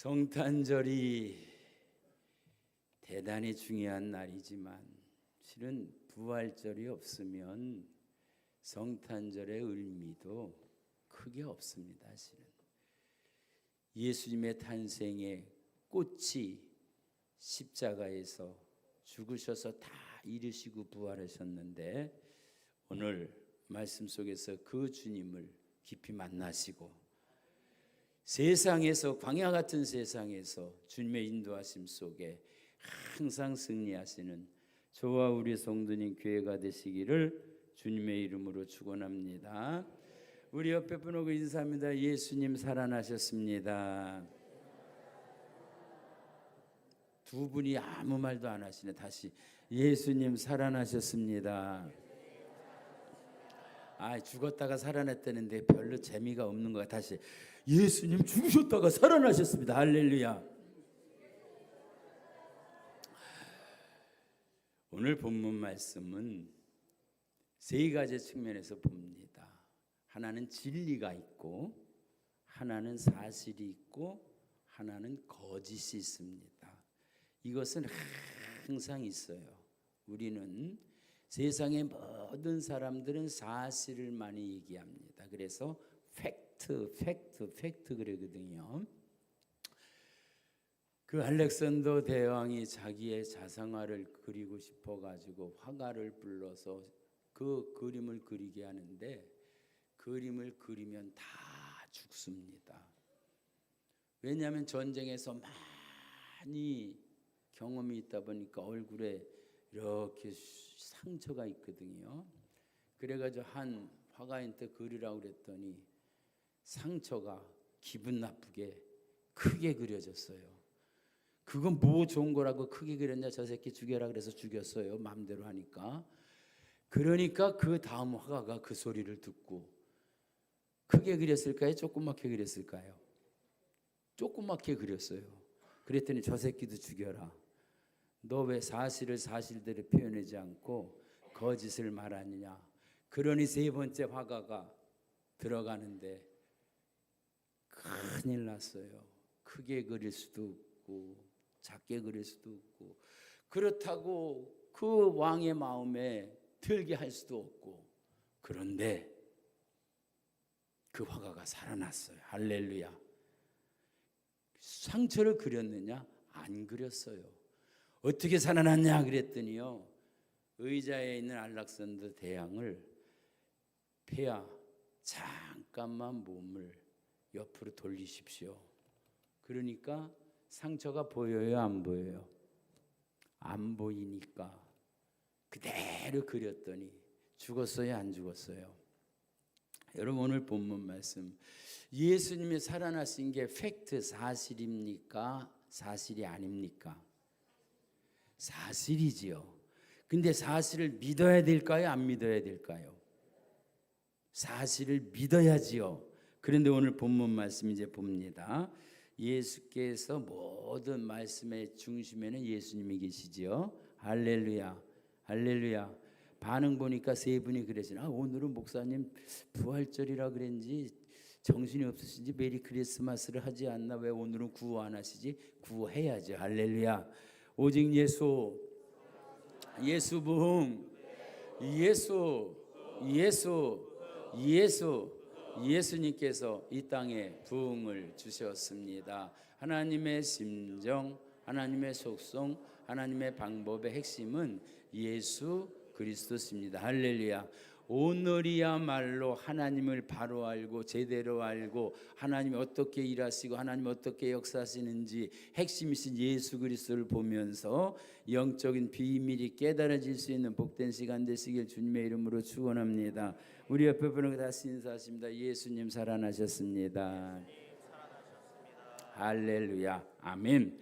성탄절이 대단히 중요한 날이지만 실은 부활절이 없으면 성탄절의 의미도 크게 없습니다. 실은 예수님의 탄생의 꽃이 십자가에서 죽으셔서 다 이루시고 부활하셨는데 오늘 말씀 속에서 그 주님을 깊이 만나시고 세상에서 광야 같은 세상에서 주님의 인도하심 속에 항상 승리하시는 저와 우리 성도님 교회가 되시기를 주님의 이름으로 축원합니다. 우리 옆에 분하고 인사합니다. 예수님 살아나셨습니다. 두 분이 아무 말도 안 하시네. 다시 예수님 살아나셨습니다. 죽었다가 살아났다는데 별로 재미가 없는 거야. 다시 예수님 죽으셨다가 살아나셨습니다. 할렐루야. 오늘 본문 말씀은 세 가지 측면에서 봅니다. 하나는 진리가 있고, 하나는 사실이 있고, 하나는 거짓이 있습니다. 이것은 항상 있어요. 우리는 세상의 모든 사람들은 사실을 많이 얘기합니다. 그래서 팩트 그러거든요. 그 알렉산더 대왕이 자기의 자상화를 그리고 싶어 가지고 화가를 불러서 그 그림을 그리게 하는데 그림을 그리면 다 죽습니다. 왜냐하면 전쟁에서 많이 경험이 있다 보니까 얼굴에 이렇게 상처가 있거든요. 그래가지고 한 화가한테 그리라고 그랬더니 상처가 기분 나쁘게 크게 그려졌어요. 그건 뭐 좋은 거라고 크게 그렸냐, 저 새끼 죽여라 그래서 죽였어요. 마음대로 하니까. 그러니까 그 다음 화가가 그 소리를 듣고 크게 그렸을까요? 조그맣게 그렸을까요? 조그맣게 그렸어요. 그랬더니 저 새끼도 죽여라. 너 왜 사실을 사실대로 표현하지 않고 거짓을 말하느냐. 그러니 세 번째 화가가 들어가는데 큰일 났어요. 크게 그릴 수도 없고 작게 그릴 수도 없고 그렇다고 그 왕의 마음에 들게 할 수도 없고 그런데 그 화가가 살아났어요. 할렐루야. 상처를 그렸느냐? 안 그렸어요. 어떻게 살아났냐 그랬더니요. 의자에 있는 알렉산더 대왕을 폐하 잠깐만 몸을 옆으로 돌리십시오. 그러니까 상처가 보여요, 안 보여요? 안 보이니까 그대로 그렸더니 죽었어요, 안 죽었어요? 여러분 오늘 본문 말씀 예수님이 살아나신 게 팩트 사실입니까? 사실이 아닙니까? 사실이지요. 근데 사실을 믿어야 될까요? 안 믿어야 될까요? 사실을 믿어야지요. 그런데 오늘 본문 말씀 이제 봅니다. 예수께서 모든 말씀의 중심에는 예수님이 계시지요. 할렐루야. 할렐루야. 반응 보니까 세 분이 그러시나 오늘은 목사님 부활절이라 그랬는지 정신이 없으신지 메리 크리스마스를 하지 않나 왜 오늘은 구호 안 하시지? 구호해야죠. 할렐루야. 오직 예수 부흥 예수님께서 이 땅에 부흥을 주셨습니다. 하나님의 심정, 하나님의 속성, 하나님의 방법의 핵심은 예수 그리스도십니다. 할렐루야. 오늘이야말로 하나님을 바로 알고 제대로 알고 하나님이 어떻게 일하시고 하나님이 어떻게 역사하시는지 핵심이신 예수 그리스도를 보면서 영적인 비밀이 깨달아질 수 있는 복된 시간 되시길 주님의 이름으로 축원합니다. 우리 옆에 분에게 다시 인사하십니다. 예수님 살아나셨습니다. 할렐루야. 아멘.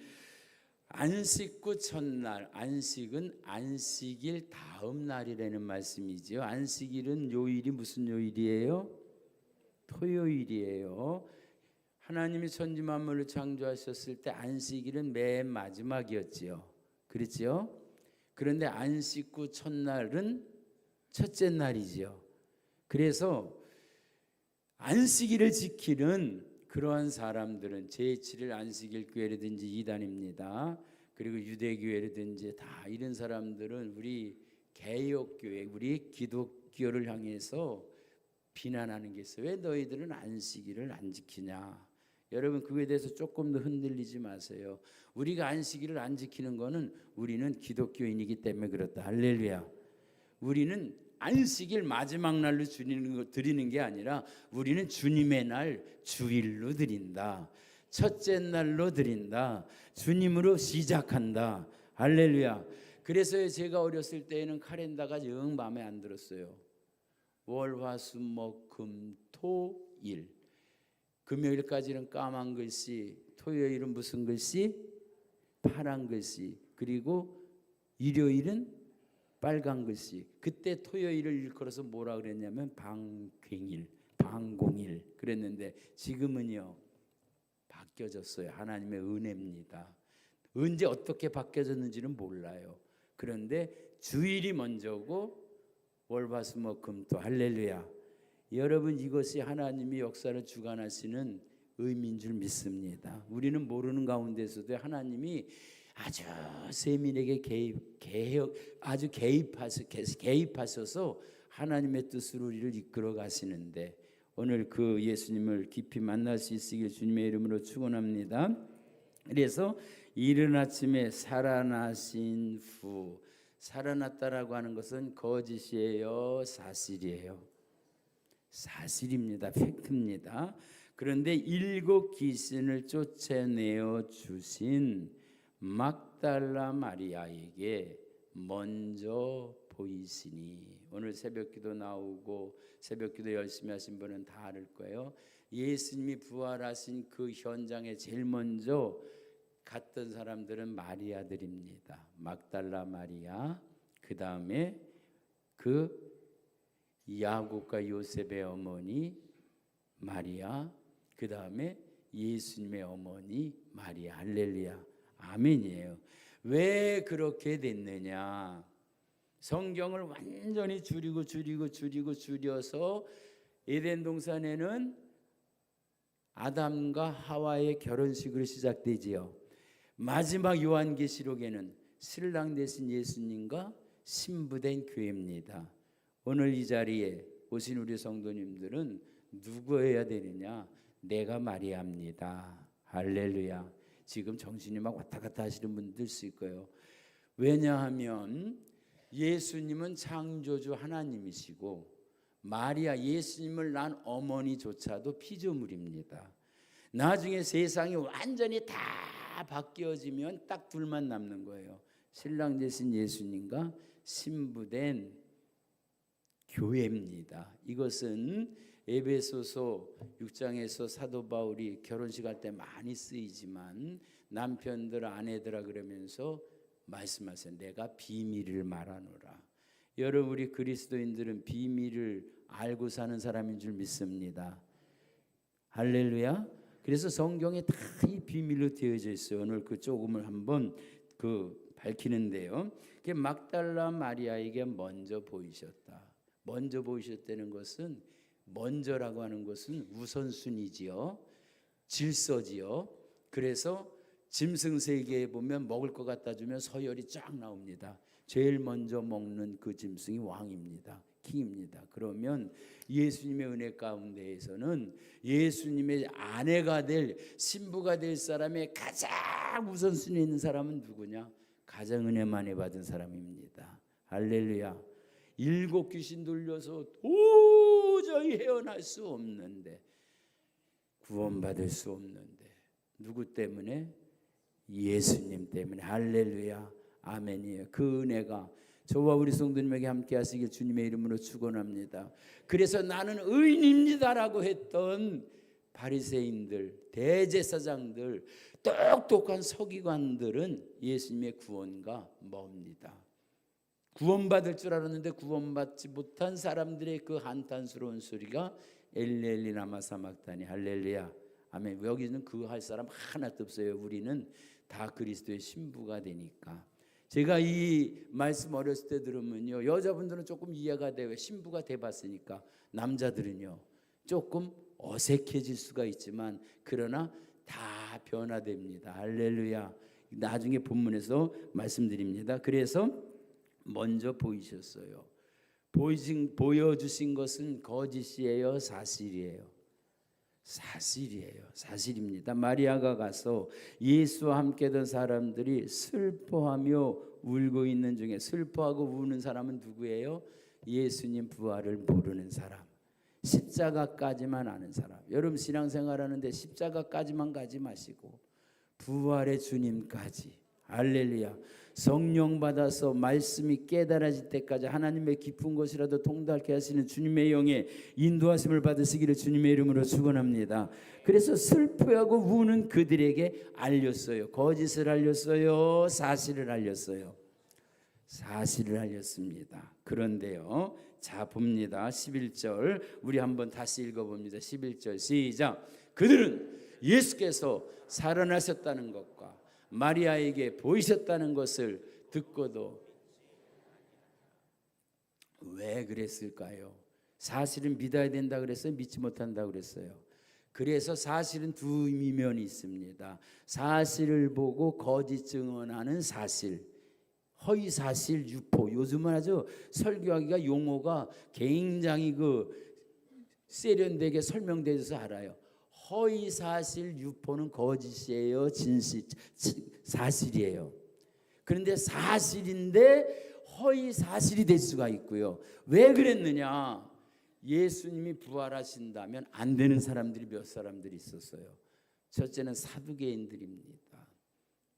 안식구 첫날, 안식은 안식일 다음 날이라는 말씀이죠. 안식일은 요일이 무슨 요일이에요? 토요일이에요. 하나님이 천지 만물을 창조하셨을 때 안식일은 맨 마지막이었지요. 그렇지요? 그런데 안식구 첫날은 첫째 날이지요. 그래서 안식일을 지키는 그러한 사람들은 제7일 안식일 교회라든지 이단입니다. 그리고 유대교회라든지 다 이런 사람들은 우리 개혁교회, 우리 기독교를 향해서 비난하는 게 있어요. 왜 너희들은 안식일을 안 지키냐? 여러분 그거에 대해서 조금 더 흔들리지 마세요. 우리가 안식일을 안 지키는 거는 우리는 기독교인이기 때문에 그렇다. 할렐루야. 우리는 안식일 마지막 날로 드리는 게 아니라 우리는 주님의 날 주일로 드린다. 첫째 날로 드린다. 주님으로 시작한다. 할렐루야. 그래서 제가 어렸을 때에는 카렌다가 영 마음에 안 들었어요. 월, 화, 수, 목, 금, 토, 일. 금요일까지는 까만 글씨, 토요일은 무슨 글씨? 파란 글씨. 그리고 일요일은 빨간 글씨. 그때 토요일을 일컬어서 뭐라 그랬냐면 방괭일, 방공일 그랬는데 지금은요 바뀌어졌어요. 하나님의 은혜입니다. 언제 어떻게 바뀌어졌는지는 몰라요. 그런데 주일이 먼저고 월화수목금토. 할렐루야. 여러분 이것이 하나님이 역사를 주관하시는 의미인 줄 믿습니다. 우리는 모르는 가운데서도 하나님이 아주 세민에게 개입하셔서 하나님의 뜻으로 우리를 이끌어 가시는데 오늘 그 예수님을 깊이 만날 수 있으길 주님의 이름으로 축원합니다. 그래서 이른 아침에 살아나신 후, 살아났다라고 하는 것은 거짓이에요, 사실이에요? 사실입니다. 팩트입니다. 그런데 7 귀신을 쫓아내어 주신 막달라 마리아에게 먼저 보이시니, 오늘 새벽기도 나오고 새벽기도 열심히 하신 분은 다 알 거예요. 예수님이 부활하신 그 현장에 제일 먼저 갔던 사람들은 마리아들입니다. 막달라 마리아, 그 다음에 그 야곱과 요셉의 어머니 마리아, 그 다음에 예수님의 어머니 마리아. 할렐루야. 아멘이에요. 왜 그렇게 됐느냐? 성경을 완전히 줄여서 에덴 동산에는 아담과 하와의 결혼식으로 시작되지요. 마지막 요한계시록에는 신랑 되신 예수님과 신부된 교회입니다. 오늘 이 자리에 오신 우리 성도님들은 누구여야 되느냐? 내가 마리아입니다. 할렐루야. 지금 정신이 막 왔다 갔다 하시는 분들 있을 거예요. 왜냐하면 예수님은 창조주 하나님이시고 마리아, 예수님을 낳은 어머니조차도 피조물입니다. 나중에 세상이 완전히 다 바뀌어지면 딱 둘만 남는 거예요. 신랑 되신 예수님과 신부된 교회입니다. 이것은 에베소서 6장에서 사도 바울이 결혼식 할 때 많이 쓰이지만 남편들 아내들아 그러면서 말씀하세요. 내가 비밀을 말하노라. 여러분 우리 그리스도인들은 비밀을 알고 사는 사람인 줄 믿습니다. 할렐루야. 그래서 성경에 다 이 비밀로 되어져 있어요. 오늘 그 조금을 한번 밝히는데요. 막달라 마리아에게 먼저 보이셨다. 먼저 보이셨다는 것은, 먼저라고 하는 것은 우선순위지요, 질서지요. 그래서 짐승세계에 보면 먹을 것 갖다 주면 서열이 쫙 나옵니다. 제일 먼저 먹는 그 짐승이 왕입니다. 킹입니다. 그러면 예수님의 은혜 가운데에서는 예수님의 아내가 될, 신부가 될 사람의 가장 우선순위에 있는 사람은 누구냐? 가장 은혜 많이 받은 사람입니다. 할렐루야. 7 귀신 들려서 도저히 헤어날 수 없는데, 구원받을 수 없는데, 누구 때문에? 예수님 때문에. 할렐루야. 아멘이에요. 그 은혜가 저와 우리 성도님에게 함께 하시길 주님의 이름으로 축원합니다. 그래서 나는 의인입니다라고 했던 바리새인들, 대제사장들, 똑똑한 서기관들은 예수님의 구원과 멉니다. 구원받을 줄 알았는데 구원받지 못한 사람들의 그 한탄스러운 소리가 엘리 라마 사막다니. 할렐루야. 아멘. 여기는 그 할 사람 하나도 없어요. 우리는 다 그리스도의 신부가 되니까. 제가 이 말씀 어렸을 때 들으면요, 여자분들은 조금 이해가 돼요. 신부가 돼봤으니까. 남자들은요 조금 어색해질 수가 있지만 그러나 다 변화됩니다. 할렐루야. 나중에 본문에서 말씀드립니다. 그래서 먼저 보이셨어요. 보여주신 것은 거짓이에요, 사실이에요? 사실이에요. 사실입니다. 마리아가 가서 예수와 함께던 사람들이 슬퍼하며 울고 있는 중에, 슬퍼하고 우는 사람은 누구예요? 예수님 부활을 모르는 사람, 십자가까지만 아는 사람. 여러분 신앙생활하는데 십자가까지만 가지 마시고 부활의 주님까지, 할렐루야, 성령 받아서 말씀이 깨달아질 때까지 하나님의 깊은 것이라도 통달케 하시는 주님의 영의 인도하심을 받으시기를 주님의 이름으로 축원합니다. 그래서 슬퍼하고 우는 그들에게 알렸어요. 거짓을 알렸어요, 사실을 알렸어요? 사실을 알렸습니다. 그런데요, 자 봅니다. 11절 우리 한번 다시 읽어봅니다. 11절 시작. 그들은 예수께서 살아나셨다는 것과 마리아에게 보이셨다는 것을 듣고도, 왜 그랬을까요? 사실은 믿어야 된다 그랬어요? 믿지 못한다 그랬어요? 그래서 사실은 두 이면이 있습니다. 사실을 보고 거짓 증언하는 사실, 허위 사실 유포. 요즘은 아주 설교하기가 용어가 굉장히 세련되게 설명되어서 알아요. 허위 사실 유포는 거짓이에요, 진실, 사실이에요. 그런데 사실인데 허위 사실이 될 수가 있고요. 왜 그랬느냐? 예수님이 부활하신다면 안 되는 사람들이 몇 사람들이 있었어요. 첫째는 사두개인들입니다.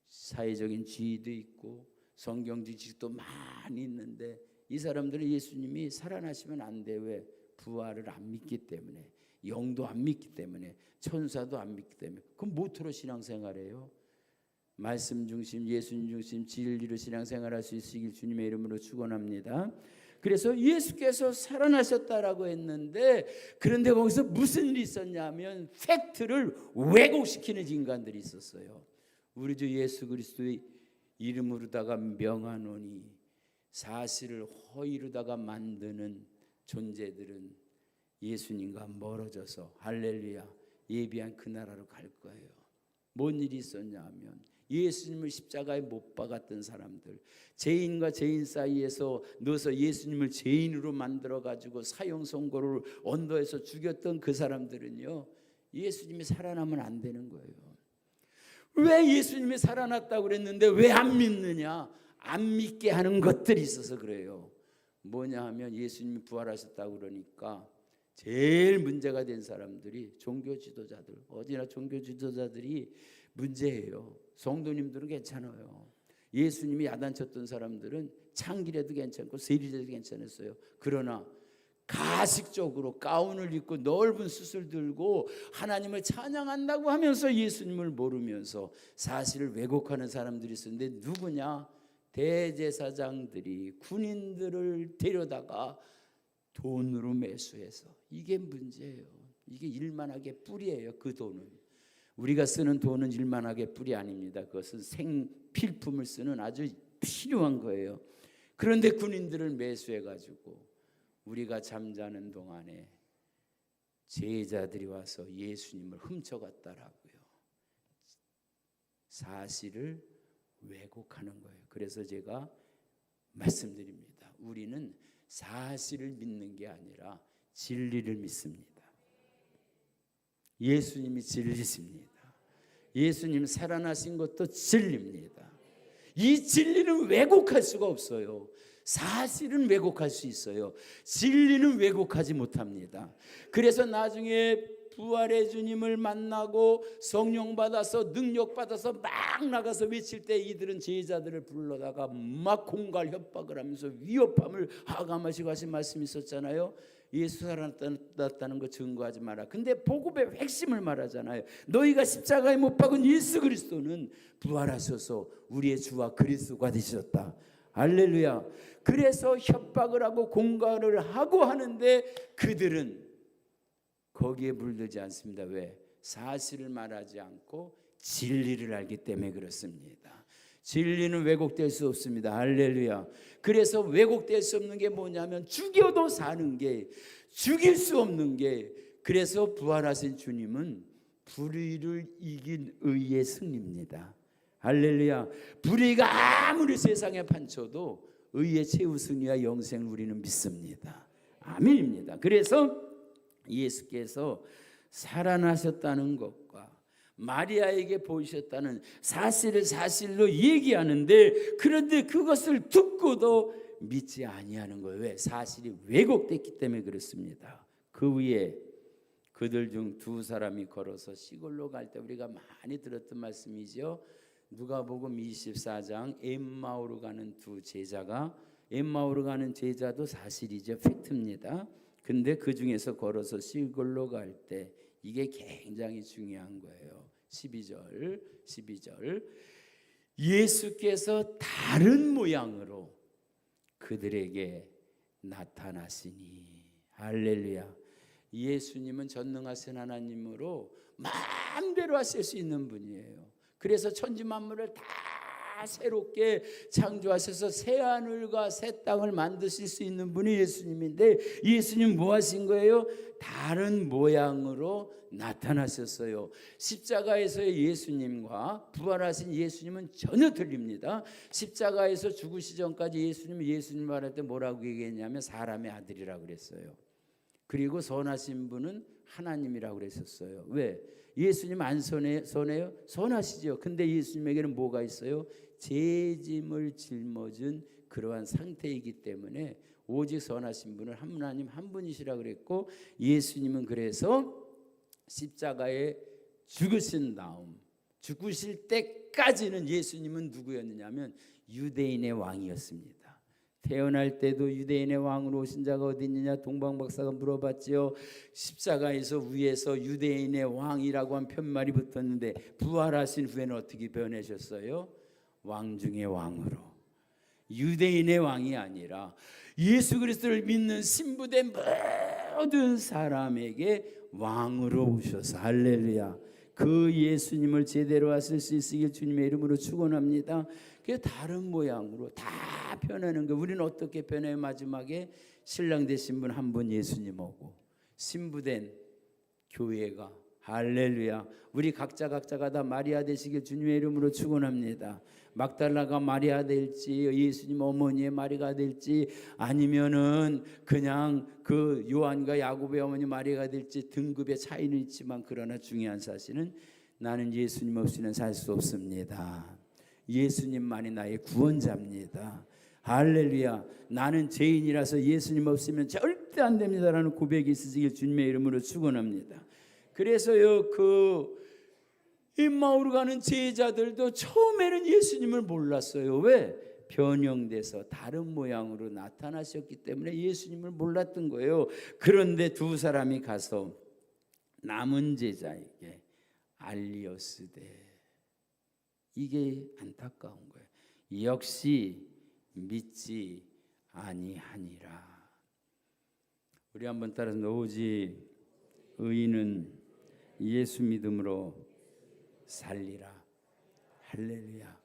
사회적인 지위도 있고 성경 지식도 많이 있는데 이 사람들은 예수님이 살아나시면 안 돼. 왜? 부활을 안 믿기 때문에, 영도 안 믿기 때문에, 천사도 안 믿기 때문에. 그럼 뭐로 신앙생활해요? 말씀 중심, 예수님 중심, 진리로 신앙생활할 수 있으길 주님의 이름으로 축원합니다. 그래서 예수께서 살아나셨다라고 했는데, 그런데 거기서 무슨 일이 있었냐면 팩트를 왜곡시키는 인간들이 있었어요. 우리 주 예수 그리스도의 이름으로다가 명하노니 사실을 허위로다가 만드는 존재들은 예수님과 멀어져서, 할렐루야, 예비한 그 나라로 갈 거예요. 뭔 일이 있었냐 하면 예수님을 십자가에 못 박았던 사람들, 죄인과 죄인 사이에서 넣어서 예수님을 죄인으로 만들어가지고 사형 선고를 언도해서 죽였던 그 사람들은요, 예수님이 살아나면 안 되는 거예요. 왜 예수님이 살아났다고 그랬는데 왜 안 믿느냐? 안 믿게 하는 것들이 있어서 그래요. 뭐냐 하면 예수님이 부활하셨다고 그러니까 제일 문제가 된 사람들이 종교 지도자들, 어디나 종교 지도자들이 문제예요. 성도님들은 괜찮아요. 예수님이 야단쳤던 사람들은 창기라도 괜찮고 세리라도 괜찮았어요. 그러나 가식적으로 가운을 입고 넓은 숯을 들고 하나님을 찬양한다고 하면서 예수님을 모르면서 사실을 왜곡하는 사람들이 있었는데, 누구냐? 대제사장들이 군인들을 데려다가 돈으로 매수해서. 이게 문제예요. 이게 일만하게 뿌리예요. 그 돈은, 우리가 쓰는 돈은 일만하게 뿌리 아닙니다. 그것은 생필품을 쓰는 아주 필요한 거예요. 그런데 군인들을 매수해가지고 우리가 잠자는 동안에 제자들이 와서 예수님을 훔쳐갔다라고요. 사실을 왜곡하는 거예요. 그래서 제가 말씀드립니다. 우리는 사실을 믿는 게 아니라 진리를 믿습니다. 예수님이 진리십니다. 예수님 살아나신 것도 진리입니다. 이 진리는 왜곡할 수가 없어요. 사실은 왜곡할 수 있어요. 진리는 왜곡하지 못합니다. 그래서 나중에 부활의 주님을 만나고 성령 받아서 능력 받아서 막 나가서 외칠 때 이들은 제자들을 불러다가 막 공갈 협박을 하면서 위협함을 하감하시고 하신 말씀이 있었잖아요. 예수 살아났다는 거 증거하지 마라. 근데 복음의 핵심을 말하잖아요. 너희가 십자가에 못 박은 예수 그리스도는 부활하셔서 우리의 주와 그리스도가 되셨다. 할렐루야. 그래서 협박을 하고 공갈을 하고 하는데 그들은 거기에 물들지 않습니다. 왜? 사실을 말하지 않고 진리를 알기 때문에 그렇습니다. 진리는 왜곡될 수 없습니다. 할렐루야. 그래서 왜곡될 수 없는 게 뭐냐면 죽여도 사는 게, 죽일 수 없는 게 그래서 부활하신 주님은 불의를 이긴 의의 승리입니다. 할렐루야. 불의가 아무리 세상에 판쳐도 의의 최후 승리와 영생을 우리는 믿습니다. 아멘입니다. 그래서 예수께서 살아나셨다는 것과 마리아에게 보이셨다는 사실을 사실로 얘기하는데, 그런데 그것을 듣고도 믿지 아니하는 거예요. 왜? 사실이 왜곡됐기 때문에 그렇습니다. 그 위에 그들 중 두 사람이 걸어서 시골로 갈 때 우리가 많이 들었던 말씀이죠. 누가복음 24장 엠마오로 가는 두 제자가, 엠마오로 가는 제자도 사실이죠. 팩트입니다. 근데 그 중에서 걸어서 시골로 갈 때 이게 굉장히 중요한 거예요. 12절 예수께서 다른 모양으로 그들에게 나타나시니. 할렐루야. 예수님은 전능하신 하나님으로 마음대로 하실 수 있는 분이에요. 그래서 천지 만물을 다 새롭게 창조하셔서 새 하늘과 새 땅을 만드실 수 있는 분이 예수님인데, 예수님 뭐 하신 거예요? 다른 모양으로 나타나셨어요. 십자가에서의 예수님과 부활하신 예수님은 전혀 틀립니다. 십자가에서 죽으시 전까지 예수님 말할 때 뭐라고 얘기했냐면 사람의 아들이라고 그랬어요. 그리고 선하신 분은 하나님이라고 그랬었어요. 왜? 예수님 안 선해요? 선하시죠. 근데 예수님에게는 뭐가 있어요? 죄짐을 짊어진 그러한 상태이기 때문에 오직 선하신 분은 하나님 한 분이시라고 그랬고, 예수님은 그래서 십자가에 죽으신 다음 죽으실 때까지는 예수님은 누구였느냐면 유대인의 왕이었습니다. 태어날 때도 유대인의 왕으로 오신 자가 어디 있느냐 동방박사가 물어봤지요. 십자가에서 위에서 유대인의 왕이라고 한 편말이 붙었는데 부활하신 후에는 어떻게 변하셨어요? 왕 중의 왕으로. 유대인의 왕이 아니라 예수 그리스도를 믿는 신부된 모든 사람에게 왕으로 오셔서, 할렐루야, 그 예수님을 제대로 하실 수 있으길 주님의 이름으로 축원합니다. 그게 다른 모양으로 다 변하는 거. 우리는 어떻게 변해요? 마지막에 신랑 되신 분 한 분 예수님 오고 신부된 교회가, 할렐루야, 우리 각자가 다 마리아 되시길 주님의 이름으로 축원합니다. 막달라가 마리아 될지, 예수님 어머니의 마리아가 될지, 아니면은 그냥 그 요한과 야곱의 어머니 마리아가 될지 등급의 차이는 있지만, 그러나 중요한 사실은 나는 예수님 없이는 살 수 없습니다. 예수님만이 나의 구원자입니다. 할렐루야. 나는 죄인이라서 예수님 없으면 절대 안 됩니다라는 고백이 있으시길 주님의 이름으로 축원합니다. 그래서요, 그 엠마오로 가는 제자들도 처음에는 예수님을 몰랐어요. 왜? 변형돼서 다른 모양으로 나타나셨기 때문에 예수님을 몰랐던 거예요. 그런데 두 사람이 가서 남은 제자에게 알리었으되, 이게 안타까운 거예요. 역시 믿지 아니하니라. 우리 한번 따라서 오직 의인은 예수 믿음으로 살리라. 할렐루야.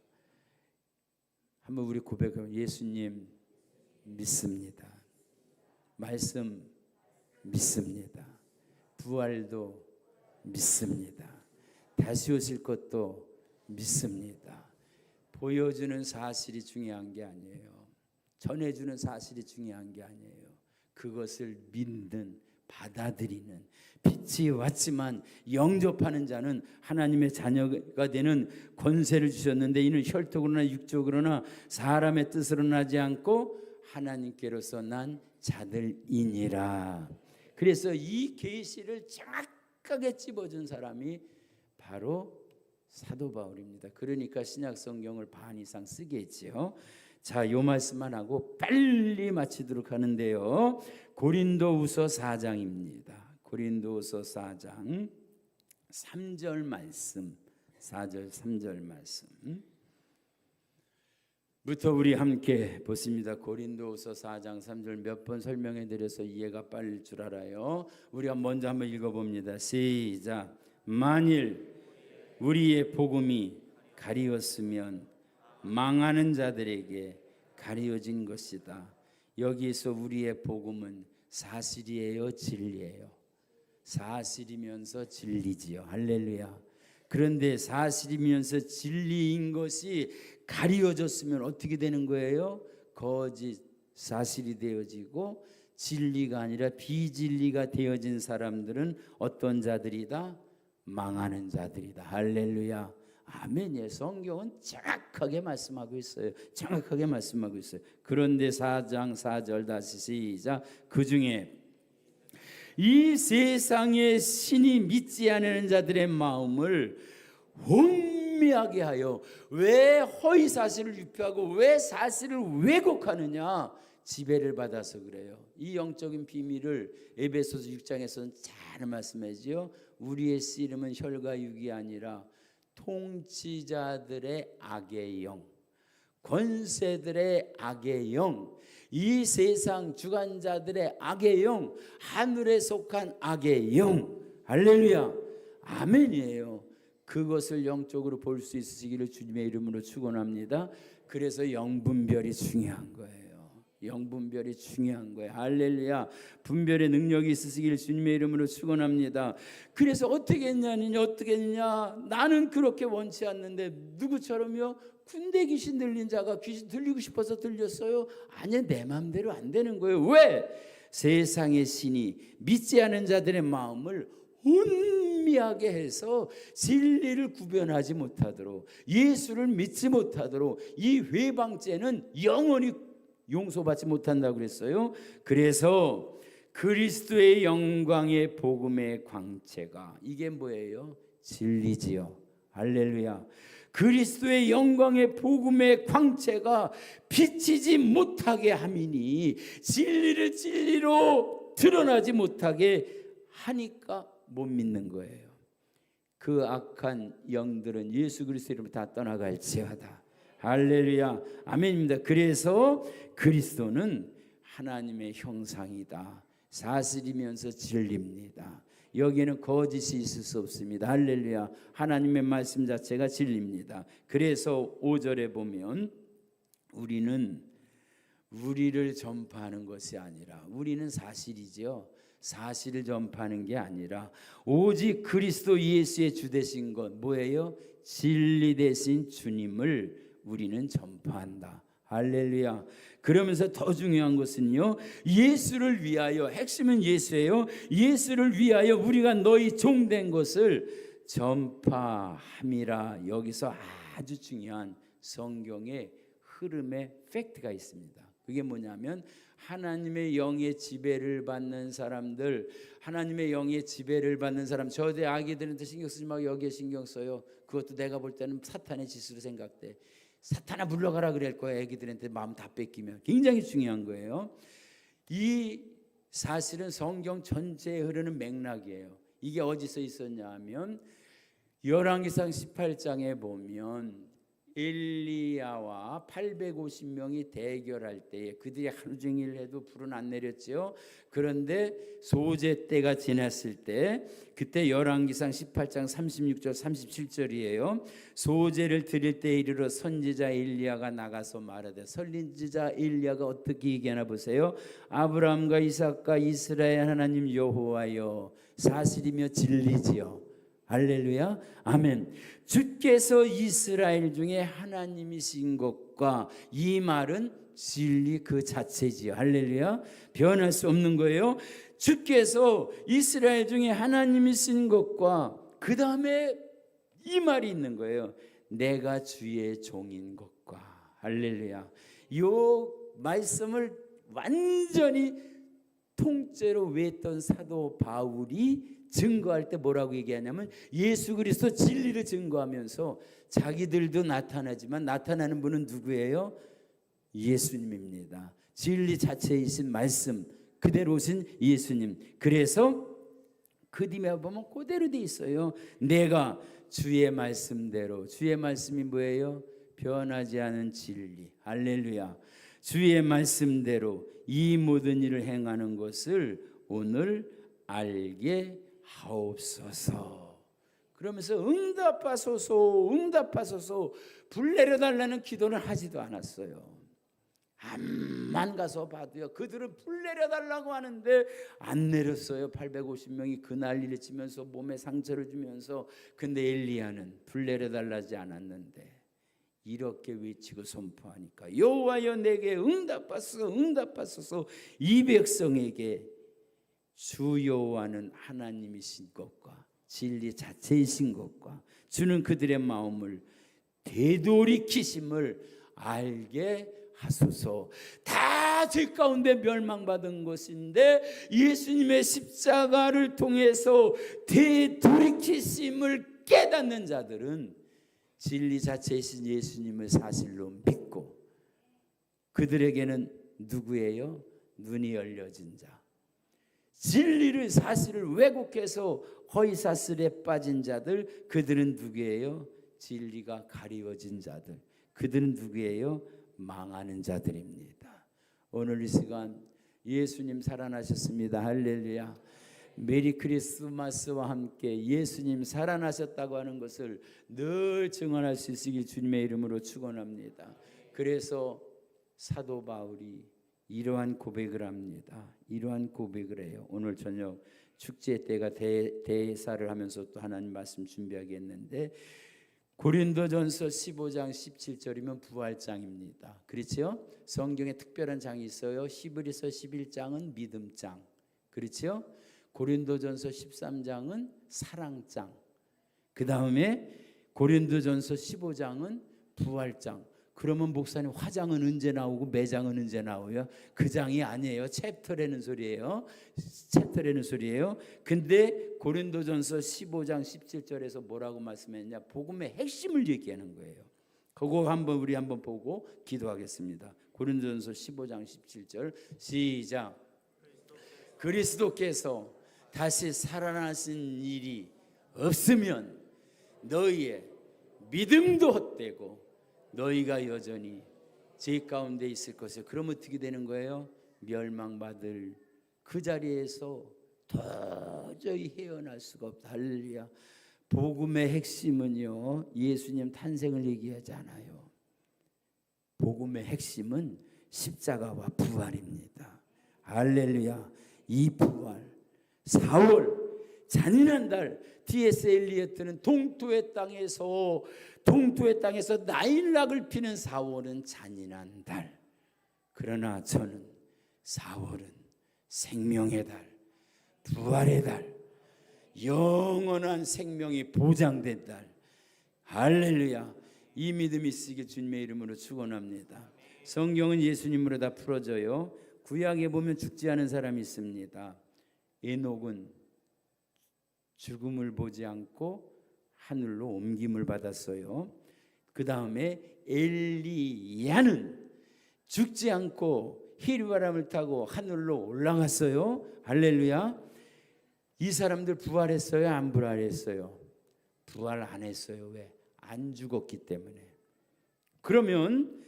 한번 우리 고백하면 예수님 믿습니다. 말씀 믿습니다. 부활도 믿습니다. 다시 오실 것도 믿습니다. 보여주는 사실이 중요한 게 아니에요. 전해주는 사실이 중요한 게 아니에요. 그것을 믿는, 받아들이는, 빛이 왔지만 영접하는 자는 하나님의 자녀가 되는 권세를 주셨는데, 이는 혈통으로나 육적으로나 사람의 뜻으로 나지 않고 하나님께로서 난 자들이니라. 그래서 이 계시를 정확하게 찝어준 사람이 바로 사도 바울입니다. 그러니까 신약 성경을 반 이상 쓰게 했지요. 자, 요 말씀만 하고 빨리 마치도록 하는데요. 고린도후서 4장입니다. 고린도후서 4장 3절 말씀, 4절 3절 말씀 부터 우리 함께 보십니다. 고린도후서 4장 3절 몇 번 설명해 드려서 이해가 빨릴 줄 알아요. 우리가 먼저 한번 읽어봅니다. 시작. 만일 우리의 복음이 가리웠으면 망하는 자들에게 가리워진 것이다. 여기에서 우리의 복음은 사실이에요, 진리예요? 사실이면서 진리지요. 할렐루야. 그런데 사실이면서 진리인 것이 가리워졌으면 어떻게 되는 거예요? 거짓 사실이 되어지고 진리가 아니라 비진리가 되어진 사람들은 어떤 자들이다? 망하는 자들이다. 할렐루야. 아멘이에요. 성경은 정확하게 말씀하고 있어요. 정확하게 말씀하고 있어요. 그런데 4장 4절 다시 시작. 그 중에 이 세상의 신이 믿지 않는 자들의 마음을 혼미하게 하여, 왜 허위 사실을 유표하고 왜 사실을 왜곡하느냐? 지배를 받아서 그래요. 이 영적인 비밀을 에베소서 6장에서는 잘 말씀하지요. 우리의 씨름은 혈과 육이 아니라 통치자들의 악의 영, 권세들의 악의 영, 이 세상 주관자들의 악의 영, 하늘에 속한 악의 영. 할렐루야. 아멘이에요. 그것을 영적으로 볼 수 있으시기를 주님의 이름으로 축원합니다. 그래서 영분별이 중요한 거예요. 영분별이 중요한 거예요. 할렐루야. 분별의 능력이 있으시기를 주님의 이름으로 축원합니다. 그래서 어떻게 했냐? 나는 그렇게 원치 않는데 누구처럼요? 군대 귀신 들린 자가 귀신 들리고 싶어서 들렸어요? 아니, 내 마음대로 안 되는 거예요. 왜? 세상의 신이 믿지 않은 자들의 마음을 혼미하게 해서 진리를 구별하지 못하도록, 예수를 믿지 못하도록, 이 회방죄는 영원히 용서받지 못한다고 그랬어요. 그래서 그리스도의 영광의 복음의 광채가, 이게 뭐예요? 진리지요. 할렐루야. 그리스도의 영광의 복음의 광채가 비치지 못하게 함이니, 진리를 진리로 드러나지 못하게 하니까 못 믿는 거예요. 그 악한 영들은 예수 그리스도 이름으로 다 떠나갈지어다. 할렐루야. 아멘입니다. 그래서 그리스도는 하나님의 형상이다. 사실이면서 진리입니다. 여기에는 거짓이 있을 수 없습니다. 할렐루야. 하나님의 말씀 자체가 진리입니다. 그래서 5절에 보면 우리는 우리를 전파하는 것이 아니라, 우리는 사실이죠. 사실을 전파하는 게 아니라 오직 그리스도 예수의 주 되신 것, 뭐예요? 진리 되신 주님을 우리는 전파한다. 할렐루야. 그러면서 더 중요한 것은요, 예수를 위하여, 핵심은 예수예요. 예수를 위하여 우리가 너희 종된 것을 전파함이라. 여기서 아주 중요한 성경의 흐름의 팩트가 있습니다. 그게 뭐냐면, 하나님의 영의 지배를 받는 사람들, 하나님의 영의 지배를 받는 사람, 저대 아기들한테 신경 쓰지 말고 여기에 신경 써요. 그것도 내가 볼 때는 사탄의 짓으로 생각돼. 사탄아 물러가라 그럴 거야. 애기들한테 마음 다 뺏기면. 굉장히 중요한 거예요. 이 사실은 성경 전체에 흐르는 맥락이에요. 이게 어디서 있었냐 하면 열왕기상 18장에 보면 엘리야와 850명이 대결할 때에 그들이 하루 종일 해도 불은 안 내렸죠. 그런데 소재 때가 지났을 때, 그때 열왕기상 18장 36절 37절이에요. 소재를 드릴 때 이르러 선지자 엘리야가 나가서 말하되, 선지자 엘리야가 어떻게 얘기하나 보세요. 아브라함과 이삭과 이스라엘 하나님 여호와여, 사실이며 진리지요. 할렐루야. 아멘. 주께서 이스라엘 중에 하나님이신 것과, 이 말은 진리 그 자체지요. 할렐루야. 변할 수 없는 거예요. 주께서 이스라엘 중에 하나님이신 것과, 그 다음에 이 말이 있는 거예요. 내가 주의 종인 것과. 할렐루야. 이 말씀을 완전히 통째로 외웠던 사도 바울이 증거할 때 뭐라고 얘기하냐면, 예수 그리스도 진리를 증거하면서 자기들도 나타나지만 나타나는 분은 누구예요? 예수님입니다. 진리 자체이신 말씀 그대로 오신 예수님. 그래서 그 뒤에 보면 그대로 돼 있어요. 내가 주의 말씀대로, 주의 말씀이 뭐예요? 변하지 않은 진리. 할렐루야. 주의 말씀대로 이 모든 일을 행하는 것을 오늘 알게 하옵소서. 그러면서 응답하소서, 응답하소서, 불 내려달라는 기도는 하지도 않았어요. 암만 가서 봐도요, 그들은 불 내려달라고 하는데 안 내렸어요. 850명이 그 난리를 치면서 몸에 상처를 주면서. 근데 엘리야는 불 내려달라지 않았는데 이렇게 외치고 선포하니까 여호와여 내게 응답하소서. 이 백성에게 주 여호와는 하나님이신 것과 진리 자체이신 것과 주는 그들의 마음을 되돌이키심을 알게 하소서. 다 죄 가운데 멸망받은 것인데 예수님의 십자가를 통해서 되돌이키심을 깨닫는 자들은 진리 자체이신 예수님을 사실로 믿고, 그들에게는 누구예요? 눈이 열려진 자, 진리를 사실을 왜곡해서 허위사슬에 빠진 자들, 그들은 누구예요? 진리가 가리워진 자들, 그들은 누구예요? 망하는 자들입니다. 오늘 이 시간 예수님 살아나셨습니다. 할렐루야. 메리 크리스마스와 함께 예수님 살아나셨다고 하는 것을 늘 증언할 수 있으길 주님의 이름으로 축원합니다. 그래서 사도 바울이 이러한 고백을 합니다. 이러한 고백을 해요. 오늘 저녁 축제 때가 대사를 하면서 또 하나님 말씀 준비하겠는데, 고린도전서 15장 17절이면 부활장입니다. 그렇죠? 성경에 특별한 장이 있어요. 히브리서 11장은 믿음장, 그렇죠? 고린도전서 13장은 사랑장, 그 다음에 고린도전서 15장은 부활장. 그러면 목사님, 화장은 언제 나오고 매장은 언제 나오요? 그 장이 아니에요. 챕터라는 소리예요. 챕터라는 소리예요. 근데 고린도전서 15장 17절에서 뭐라고 말씀했냐? 복음의 핵심을 얘기하는 거예요. 그거 우리 한번 보고 기도하겠습니다. 고린도전서 15장 17절 시작. 그리스도께서 다시 살아나신 일이 없으면 너희의 믿음도 헛되고 너희가 여전히 죄 가운데 있을 것이요. 그럼 어떻게 되는 거예요? 멸망받을 그 자리에서 도저히 헤어날 수가 없다. 할렐루야. 복음의 핵심은요, 예수님 탄생을 얘기하지 않아요. 복음의 핵심은 십자가와 부활입니다. 할렐루야. 이 부활, 4월 잔인한 달, T.S. 엘리어트는 동토의 땅에서 나일락을 피는 4월은 잔인한 달. 그러나 저는 4월은 생명의 달, 부활의 달, 영원한 생명이 보장된 달. 할렐루야. 이 믿음이 있으게 주님의 이름으로 축원합니다. 성경은 예수님으로 다 풀어져요. 구약에 보면 죽지 않은 사람이 있습니다. 에녹은 죽음을 보지 않고 하늘로 옮김을 받았어요. 그 다음에 엘리야는 죽지 않고 희리바람을 타고 하늘로 올라갔어요. 할렐루야. 이 사람들 부활했어요? 안 부활했어요? 부활 안 했어요. 왜? 안 죽었기 때문에. 그러면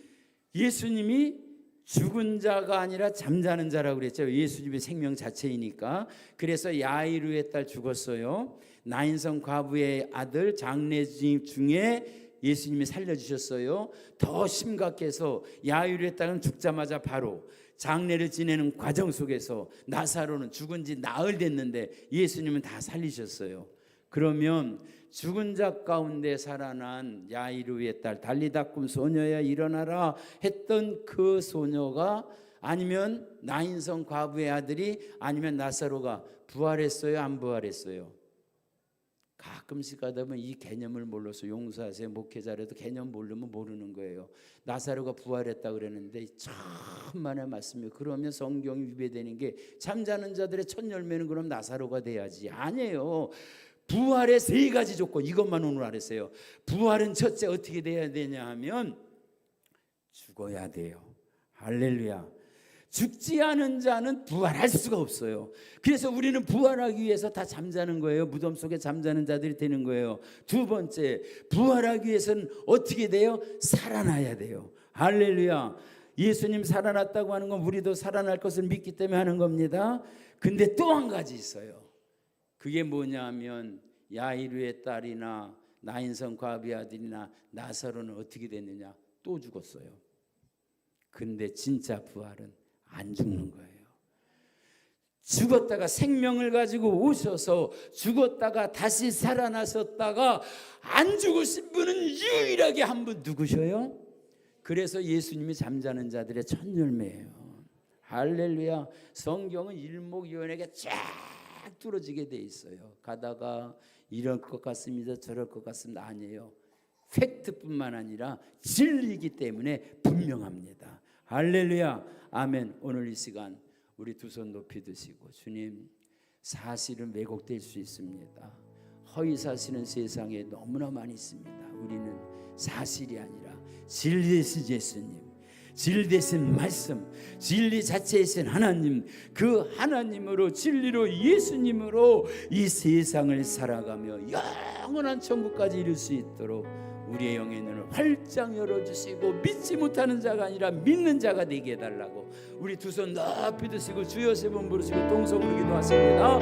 예수님이 죽은 자가 아니라 잠자는 자라고 그랬죠. 예수님의 생명 자체이니까. 그래서 야이루의 딸 죽었어요. 나인성 과부의 아들 장례 중에 예수님이 살려주셨어요. 더 심각해서 야이루의 딸은 죽자마자 바로 장례를 지내는 과정 속에서 나사로는 죽은 지 나흘 됐는데 예수님은 다 살리셨어요. 그러면 죽은 자 가운데 살아난 야이루의 딸 달리다꿈 소녀야 일어나라 했던 그 소녀가, 아니면 나인성 과부의 아들이, 아니면 나사로가 부활했어요? 안 부활했어요? 가끔씩 가다 보면 이 개념을 몰라서 용서하세요. 목회자라도 개념 모르면 모르는 거예요. 나사로가 부활했다 그랬는데 천만의 말씀이에요. 그러면 성경이 위배되는 게, 잠자는 자들의 첫 열매는 그럼 나사로가 돼야지. 아니에요. 부활의 세 가지 조건, 이것만 오늘 알았어요. 부활은 첫째 어떻게 돼야 되냐 하면 죽어야 돼요. 할렐루야. 죽지 않은 자는 부활할 수가 없어요. 그래서 우리는 부활하기 위해서 다 잠자는 거예요. 무덤 속에 잠자는 자들이 되는 거예요. 두 번째, 부활하기 위해서는 어떻게 돼요? 살아나야 돼요. 할렐루야. 예수님 살아났다고 하는 건 우리도 살아날 것을 믿기 때문에 하는 겁니다. 근데 또 한 가지 있어요. 그게 뭐냐 하면 야이루의 딸이나 나인성 과부의 아들이나 나사로는 어떻게 됐느냐? 또 죽었어요. 근데 진짜 부활은 안 죽는 거예요. 죽었다가 생명을 가지고 오셔서 죽었다가 다시 살아나셨다가 안 죽으신 분은 유일하게 한 분 누구셔요? 그래서 예수님이 잠자는 자들의 첫 열매예요. 할렐루야. 성경은 일목요연하게 쫙 뚫어지게 돼 있어요. 가다가 이럴 것 같습니다, 저럴 것 같습니다. 아니에요. 팩트뿐만 아니라 진리이기 때문에 분명합니다. 할렐루야. 아멘. 오늘 이 시간 우리 두 손 높이 드시고, 주님, 사실은 왜곡될 수 있습니다. 허위 사실은 세상에 너무나 많이 있습니다. 우리는 사실이 아니라 진리 되신 예수님, 진리 되신 말씀, 진리 자체이신 하나님, 그 하나님으로, 진리로, 예수님으로 이 세상을 살아가며 영원한 천국까지 이룰 수 있도록 우리의 영의 눈을 활짝 열어주시고, 믿지 못하는 자가 아니라 믿는 자가 되게 해달라고 우리 두 손 높이 드시고 주여 세 번 부르시고 동성으로 기도하십니다.